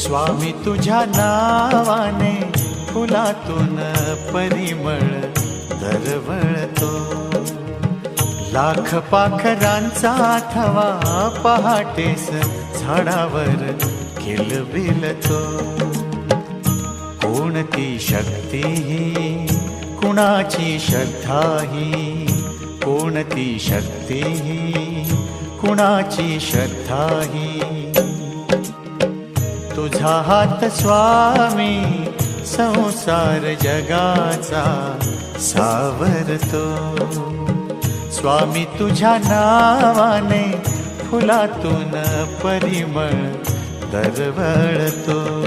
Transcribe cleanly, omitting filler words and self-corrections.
स्वामी तुझ्या नावाने फुलातून परिमळ दरवळतो. लाख पाखरांचा थवा पहाटेस झाडावर किलबिलतो. कोणती शक्ती ही कुणाची श्रद्धा ही, कोणती शक्ती ही कुणाची श्रद्धा ही. तुझा हात स्वामी संसार जगाचा सावरतो. स्वामी तुझ्या नावाने फुलातून परिमळ दरवळतो.